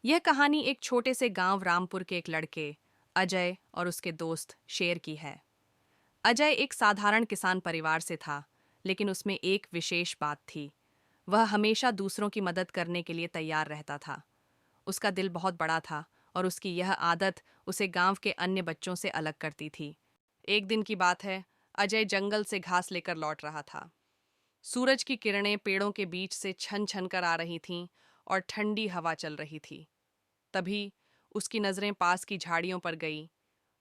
यह कहानी एक छोटे से गांव रामपुर के एक लड़के अजय और उसके दोस्त शेर की है। अजय एक साधारण किसान परिवार से था, लेकिन उसमें एक विशेष बात थी। वह हमेशा दूसरों की मदद करने के लिए तैयार रहता था। उसका दिल बहुत बड़ा था और उसकी यह आदत उसे गांव के अन्य बच्चों से अलग करती थी। एक दिन की बात है, अजय जंगल से घास लेकर लौट रहा था। सूरज की किरणें पेड़ों के बीच से छन छन कर आ रही थीं और ठंडी हवा चल रही थी। तभी उसकी नजरें पास की झाड़ियों पर गई।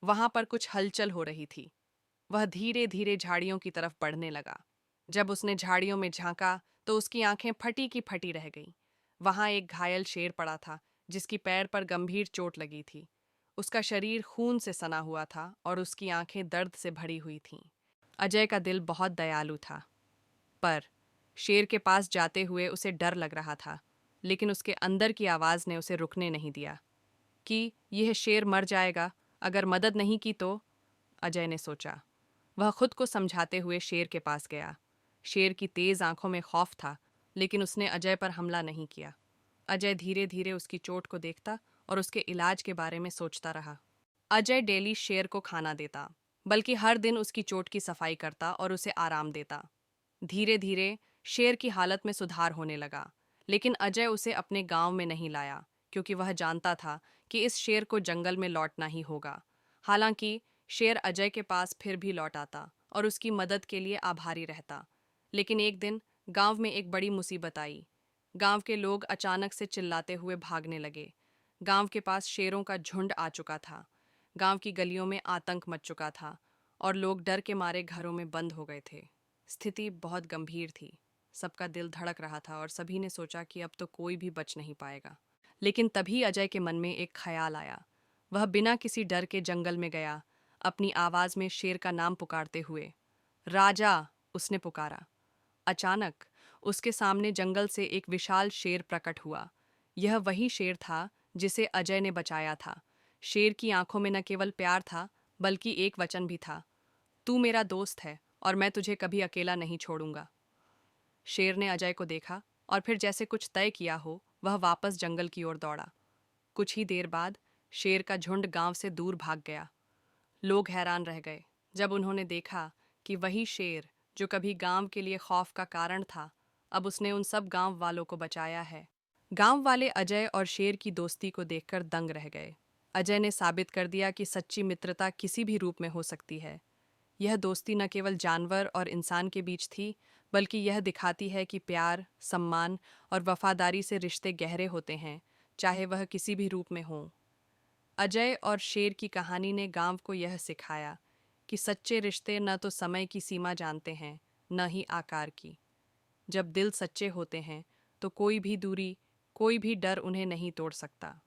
वहां पर कुछ हलचल हो रही थी। वह धीरे धीरे झाड़ियों की तरफ बढ़ने लगा। जब उसने झाड़ियों में झांका तो उसकी आंखें फटी की फटी रह गईं। वहां एक घायल शेर पड़ा था, जिसकी पैर पर गंभीर चोट लगी थी। उसका शरीर खून से सना हुआ था और उसकी आंखें दर्द से भरी हुई थीं। अजय का दिल बहुत दयालु था, पर शेर के पास जाते हुए उसे डर लग रहा था। लेकिन उसके अंदर की आवाज ने उसे रुकने नहीं दिया कि यह शेर मर जाएगा अगर मदद नहीं की तो। अजय ने सोचा। वह खुद को समझाते हुए शेर के पास गया। शेर की तेज आंखों में खौफ था, लेकिन उसने अजय पर हमला नहीं किया। अजय धीरे धीरे उसकी चोट को देखता और उसके इलाज के बारे में सोचता रहा। अजय डेली शेर को खाना देता, बल्कि हर दिन उसकी चोट की सफाई करता और उसे आराम देता। धीरे धीरे शेर की हालत में सुधार होने लगा, लेकिन अजय उसे अपने गांव में नहीं लाया, क्योंकि वह जानता था कि इस शेर को जंगल में लौटना ही होगा। हालांकि शेर अजय के पास फिर भी लौट आता और उसकी मदद के लिए आभारी रहता। लेकिन एक दिन गांव में एक बड़ी मुसीबत आई। गांव के लोग अचानक से चिल्लाते हुए भागने लगे। गांव के पास शेरों का झुंड आ चुका था। गांव की गलियों में आतंक मच चुका था और लोग डर के मारे घरों में बंद हो गए थे। स्थिति बहुत गंभीर थी। सबका दिल धड़क रहा था और सभी ने सोचा कि अब तो कोई भी बच नहीं पाएगा। लेकिन तभी अजय के मन में एक ख्याल आया। वह बिना किसी डर के जंगल में गया, अपनी आवाज में शेर का नाम पुकारते हुए। राजा, उसने पुकारा। अचानक उसके सामने जंगल से एक विशाल शेर प्रकट हुआ। यह वही शेर था जिसे अजय ने बचाया था। शेर की आंखों में न केवल प्यार था, बल्कि एक वचन भी था। तू मेरा दोस्त है और मैं तुझे कभी अकेला नहीं छोड़ूंगा। शेर ने अजय को देखा और फिर जैसे कुछ तय किया हो, वह वापस जंगल की ओर दौड़ा। कुछ ही देर बाद शेर का झुंड गांव से दूर भाग गया। लोग हैरान रह गए जब उन्होंने देखा कि वही शेर जो कभी गांव के लिए खौफ का कारण था, अब उसने उन सब गांव वालों को बचाया है। गांव वाले अजय और शेर की दोस्ती को देखकर दंग रह गए। अजय ने साबित कर दिया कि सच्ची मित्रता किसी भी रूप में हो सकती है। यह दोस्ती न केवल जानवर और इंसान के बीच थी, बल्कि यह दिखाती है कि प्यार, सम्मान और वफादारी से रिश्ते गहरे होते हैं, चाहे वह किसी भी रूप में हों। अजय और शेर की कहानी ने गांव को यह सिखाया कि सच्चे रिश्ते न तो समय की सीमा जानते हैं, न ही आकार की। जब दिल सच्चे होते हैं, तो कोई भी दूरी, कोई भी डर उन्हें नहीं तोड़ सकता।